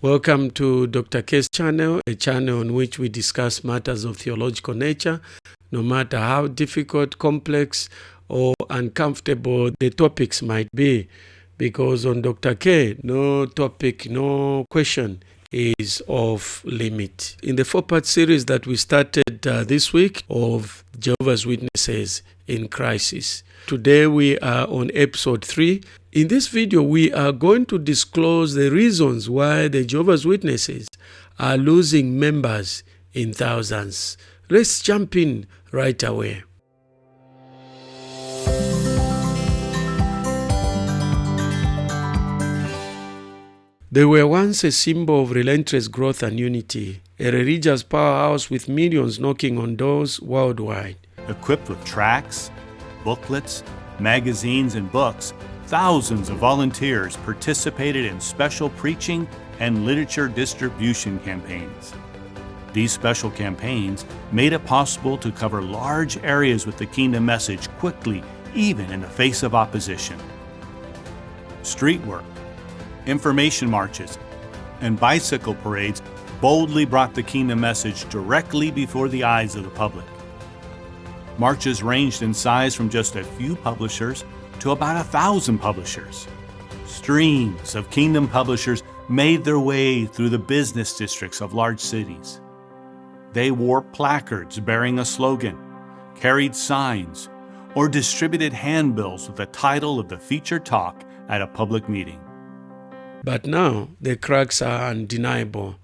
Welcome to Dr. K's channel, a channel on which we discuss matters of theological nature, no matter how difficult, complex, or uncomfortable the topics might be. Because on Dr. K, no topic, no question is off limit. In the 4-part series that we started this week of Jehovah's Witnesses in Crisis, today we are on episode 3. In this video, we are going to disclose the reasons why the Jehovah's Witnesses are losing members in thousands. Let's jump in right away. They were once a symbol of relentless growth and unity, a religious powerhouse with millions knocking on doors worldwide. Equipped with tracts, booklets, magazines, and books, thousands of volunteers participated in special preaching and literature distribution campaigns. These special campaigns made it possible to cover large areas with the kingdom message quickly, even in the face of opposition. Street work, information marches, and bicycle parades boldly brought the kingdom message directly before the eyes of the public. Marches ranged in size from just a few publishers to about 1,000 publishers. Streams of kingdom publishers made their way through the business districts of large cities. They wore placards bearing a slogan, carried signs, or distributed handbills with the title of the featured talk at a public meeting. But now the cracks are undeniable.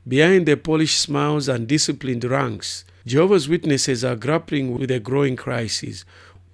Behind the polished smiles and disciplined ranks, Jehovah's Witnesses are grappling with a growing crisis.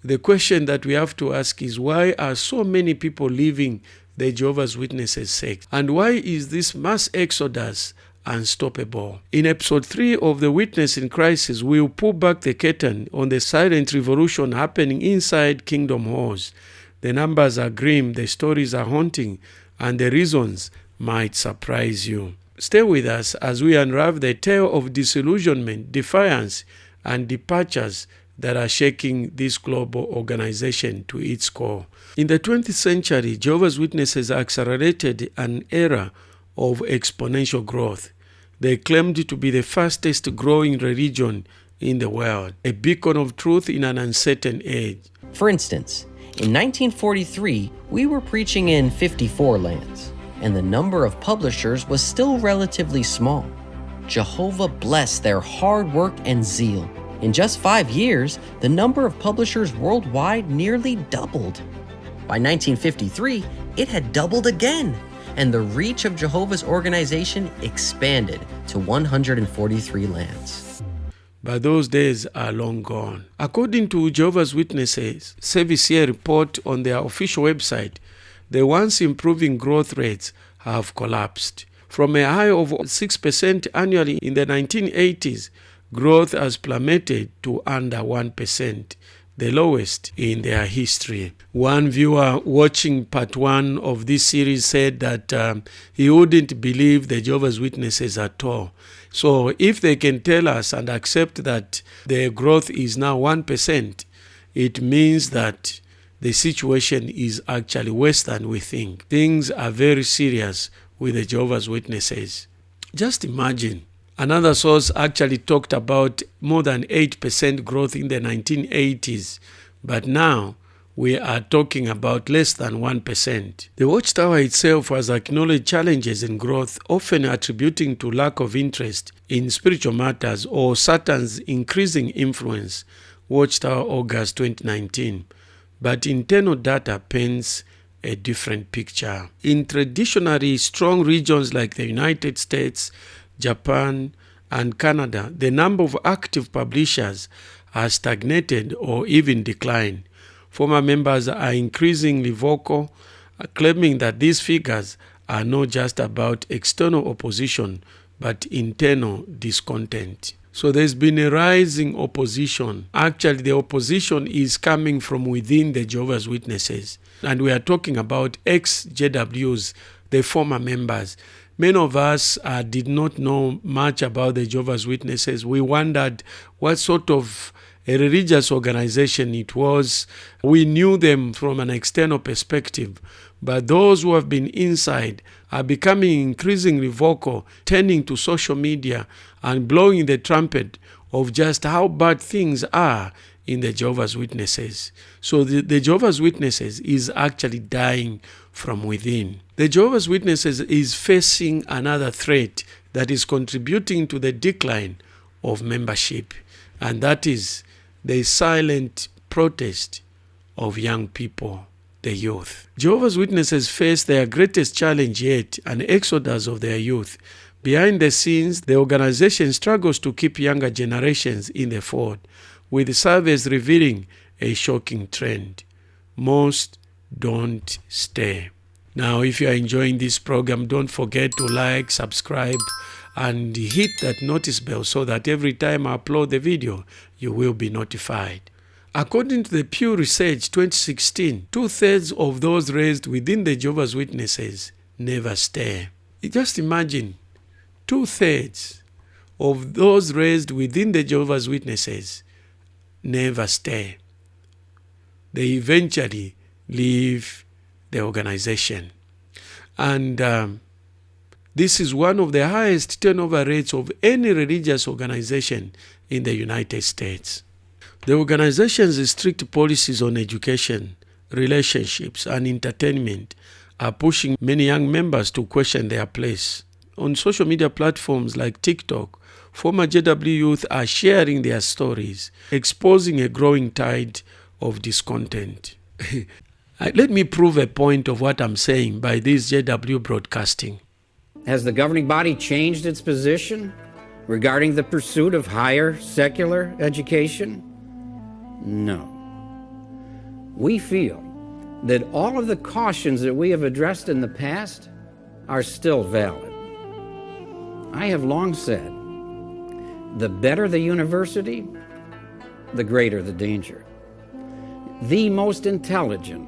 The question that we have to ask is, why are so many people leaving the Jehovah's Witnesses sect? And why is this mass exodus unstoppable? In episode 3 of The Witness in Crisis, we'll pull back the curtain on the silent revolution happening inside kingdom halls. The numbers are grim, the stories are haunting, and the reasons might surprise you. Stay with us as we unravel the tale of disillusionment, defiance, and departures that are shaking this global organization to its core. In the 20th century, Jehovah's Witnesses accelerated an era of exponential growth. They claimed to be the fastest growing religion in the world, a beacon of truth in an uncertain age. For instance, in 1943, we were preaching in 54 lands, and the number of publishers was still relatively small. Jehovah blessed their hard work and zeal. In just 5 years, the number of publishers worldwide nearly doubled. By 1953, it had doubled again, and the reach of Jehovah's organization expanded to 143 lands. But those days are long gone. According to Jehovah's Witnesses Service Year report on their official website, the once improving growth rates have collapsed. From a high of 6% annually in the 1980s, growth has plummeted to under 1%, the lowest in their history. One viewer watching part 1 of this series said that he wouldn't believe the Jehovah's Witnesses at all. So if they can tell us and accept that their growth is now 1%, it means that the situation is actually worse than we think. Things are very serious with the Jehovah's Witnesses. Just imagine. Another source actually talked about more than 8% growth in the 1980s, but now we are talking about less than 1%. The Watchtower itself has acknowledged challenges in growth, often attributing to lack of interest in spiritual matters or Satan's increasing influence. Watchtower, August 2019. But internal data paints a different picture. In traditionally strong regions like the United States, Japan, and Canada, the number of active publishers has stagnated or even declined. Former members are increasingly vocal, claiming that these figures are not just about external opposition, but internal discontent. So there's been a rising opposition. Actually, the opposition is coming from within the Jehovah's Witnesses. And we are talking about ex-JWs, the former members. Many of us did not know much about the Jehovah's Witnesses. We wondered what sort of a religious organization it was. We knew them from an external perspective, But those who have been inside are becoming increasingly vocal, turning to social media and blowing the trumpet of just how bad things are in the Jehovah's Witnesses. So the Jehovah's Witnesses is actually dying from within. The Jehovah's Witnesses is facing another threat that is contributing to the decline of membership, and that is the silent protest of young people, the youth. Jehovah's Witnesses face their greatest challenge yet, an exodus of their youth. Behind the scenes, the organization struggles to keep younger generations in the fold, with surveys revealing a shocking trend. Most don't stay. Now, if you are enjoying this program, don't forget to like, subscribe, and hit that notice bell so that every time I upload the video, you will be notified. According to the Pew Research 2016, 2/3 of those raised within the Jehovah's Witnesses never stay. Just imagine, 2/3 of those raised within the Jehovah's Witnesses never stay. They eventually leave the organization. And this is one of the highest turnover rates of any religious organization in the United States. The organization's strict policies on education, relationships, and entertainment are pushing many young members to question their place. On social media platforms like TikTok, former JW youth are sharing their stories, exposing a growing tide of discontent. Let me prove a point of what I'm saying by this JW broadcasting. Has the governing body changed its position regarding the pursuit of higher secular education? No. We feel that all of the cautions that we have addressed in the past are still valid. I have long said, the better the university, the greater the danger. The most intelligent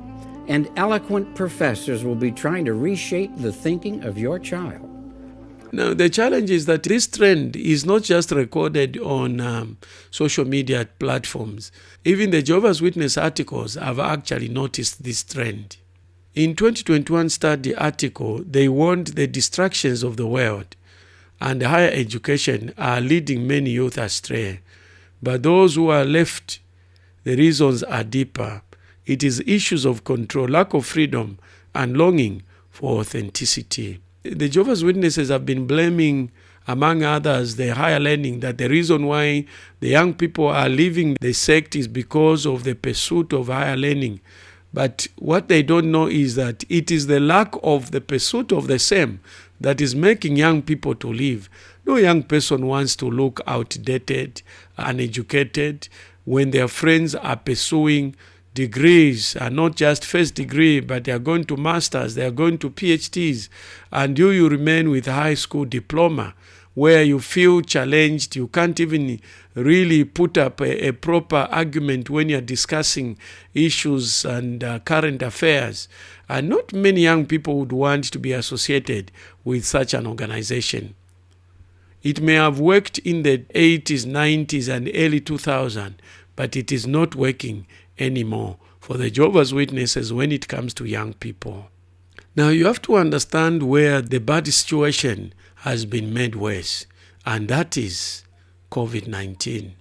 and eloquent professors will be trying to reshape the thinking of your child. Now, the challenge is that this trend is not just recorded on social media platforms. Even the Jehovah's Witness articles have actually noticed this trend. In 2021 study article, they warned the distractions of the world and higher education are leading many youth astray. But those who are left, the reasons are deeper. It is issues of control, lack of freedom, and longing for authenticity. The Jehovah's Witnesses have been blaming, among others, the higher learning, that the reason why the young people are leaving the sect is because of the pursuit of higher learning. But what they don't know is that it is the lack of the pursuit of the same that is making young people to leave. No young person wants to look outdated, uneducated, when their friends are pursuing degrees, are not just first degree, but they are going to masters, they are going to PhDs, and you remain with high school diploma, where you feel challenged. You can't even really put up a proper argument when you're discussing issues and current affairs. And not many young people would want to be associated with such an organization. It may have worked in the 80s, 90s, and early 2000s, but it is not working anymore for the Jehovah's Witnesses when it comes to young people. Now, you have to understand where the bad situation has been made worse, and that is COVID-19.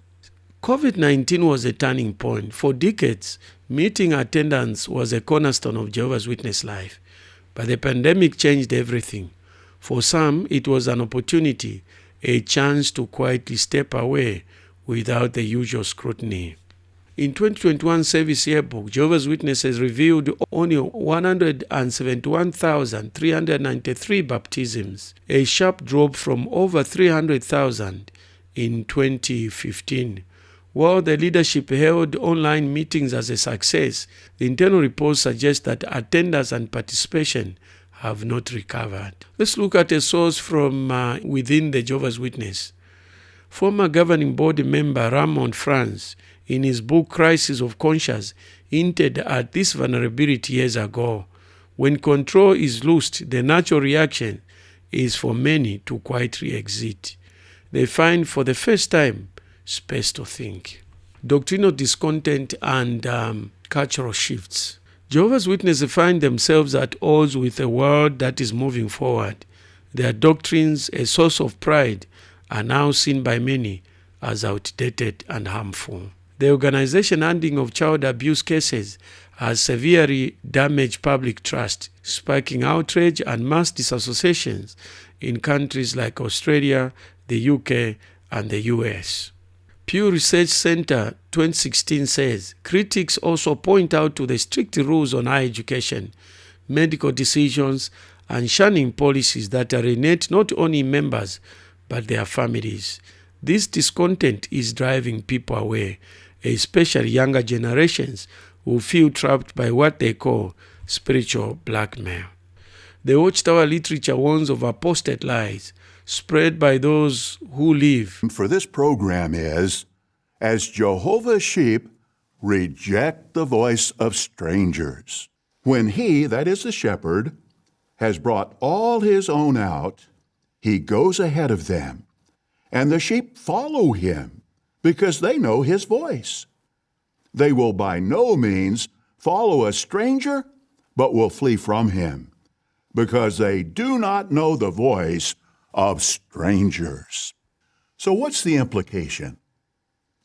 COVID-19 was a turning point. For decades, meeting attendance was a cornerstone of Jehovah's Witness life, but the pandemic changed everything. For some, it was an opportunity, a chance to quietly step away without the usual scrutiny. In 2021 Service Yearbook, Jehovah's Witnesses revealed only 171,393 baptisms, a sharp drop from over 300,000 in 2015. While the leadership held online meetings as a success, the internal reports suggest that attendance and participation have not recovered. Let's look at a source from within the Jehovah's Witness. Former governing body member Ramon France, in his book Crisis of Conscience, hinted at this vulnerability years ago. When control is loosed, the natural reaction is for many to quietly exit. They find for the first time space to think. Doctrinal discontent and cultural shifts. Jehovah's Witnesses find themselves at odds with a world that is moving forward. Their doctrines, a source of pride, are now seen by many as outdated and harmful. The organization handling of child abuse cases has severely damaged public trust, sparking outrage and mass disassociations in countries like Australia, the UK, and the US. Pew Research Center 2016 says, critics also point out to the strict rules on higher education, medical decisions, and shunning policies that alienate not only members but their families. This discontent is driving people away, especially younger generations who feel trapped by what they call spiritual blackmail. The Watchtower literature warns of apostate lies spread by those who live. For this program is, as Jehovah's sheep reject the voice of strangers. When he, that is the shepherd, has brought all his own out, he goes ahead of them, and the sheep follow him because they know his voice. They will by no means follow a stranger, but will flee from him, because they do not know the voice of strangers. So what's the implication?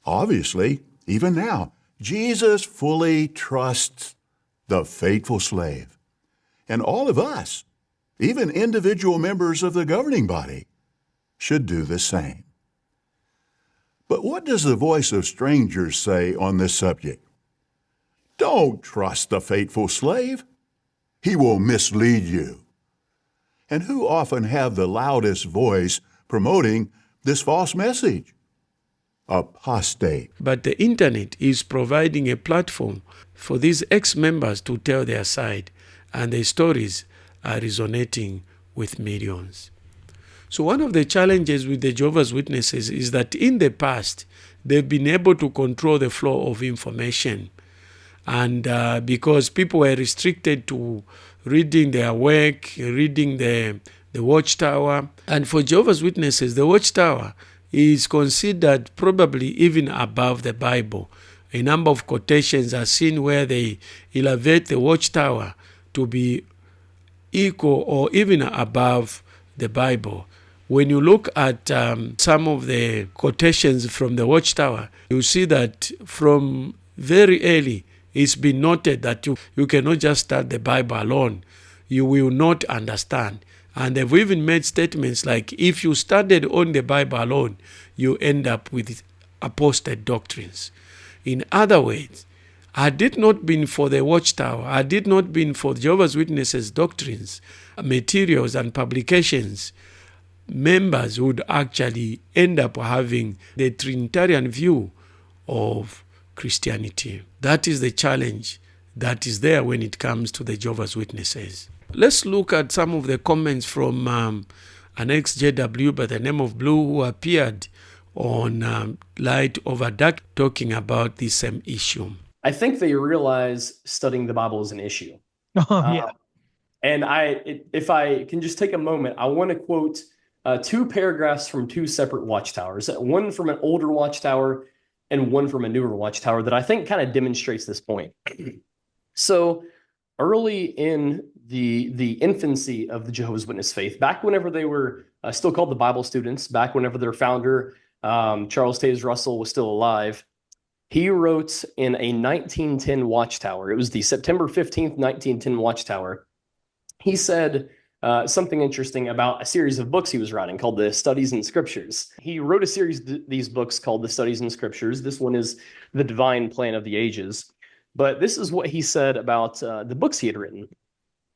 Obviously, even now, Jesus fully trusts the faithful slave. And all of us, even individual members of the governing body, should do the same. But what does the voice of strangers say on this subject? Don't trust the faithful slave. He will mislead you. And who often have the loudest voice promoting this false message? Apostate. But the internet is providing a platform for these ex-members to tell their side, and their stories are resonating with millions. So one of the challenges with the Jehovah's Witnesses is that in the past, they've been able to control the flow of information. And because people were restricted to reading their work, reading the Watchtower. And for Jehovah's Witnesses, the Watchtower is considered probably even above the Bible. A number of quotations are seen where they elevate the Watchtower to be equal or even above the Bible. When you look at some of the quotations from the Watchtower, you see that from very early, it's been noted that you cannot just start the Bible alone. You will not understand. And they've even made statements like, if you studied on the Bible alone, you end up with apostate doctrines. In other words, had it not been for the Watchtower, had it not been for Jehovah's Witnesses doctrines, materials, and publications, members would actually end up having the Trinitarian view of Christianity. That is the challenge that is there when it comes to the Jehovah's Witnesses. Let's look at some of the comments from an ex-JW by the name of Blue who appeared on Light Over Dark talking about this same issue. I think they realize studying the Bible is an issue. Yeah. And if I can just take a moment, I want to quote two paragraphs from two separate watchtowers, one from an older watchtower and one from a newer watchtower that I think kind of demonstrates this point. So early in the infancy of the Jehovah's Witness faith, back whenever they were still called the Bible Students, back whenever their founder, Charles Taze Russell, was still alive, he wrote in a 1910 watchtower. It was the September 15th, 1910 watchtower. He said something interesting about a series of books he was writing called the Studies in Scriptures. He wrote a series of these books called the Studies in Scriptures. This one is The Divine Plan of the Ages. But this is what he said about the books he had written.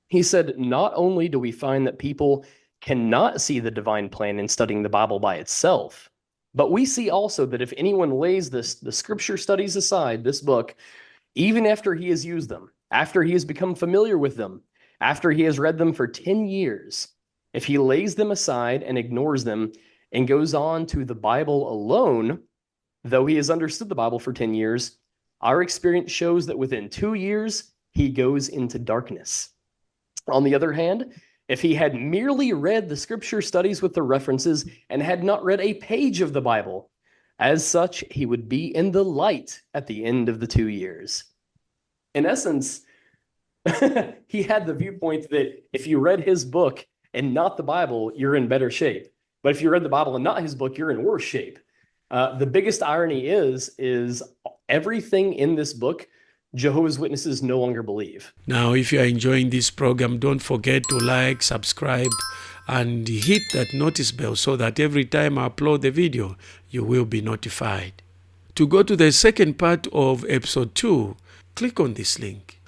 He said, not only do we find that people cannot see the divine plan in studying the Bible by itself, but we see also that if anyone lays the scripture studies aside, this book, even after he has used them, after he has become familiar with them, after he has read them for 10 years, if he lays them aside and ignores them and goes on to the Bible alone, though he has understood the Bible for 10 years, our experience shows that within 2 years, he goes into darkness. On the other hand, if he had merely read the scripture studies with the references and had not read a page of the Bible, as such, he would be in the light at the end of the 2 years. In essence, he had the viewpoint that if you read his book and not the Bible, you're in better shape. But if you read the Bible and not his book, you're in worse shape. The biggest irony is everything in this book, Jehovah's Witnesses no longer believe. Now, if you are enjoying this program, don't forget to like, subscribe, and hit that notice bell so that every time I upload the video, you will be notified. To go to the second part of episode 2, click on this link.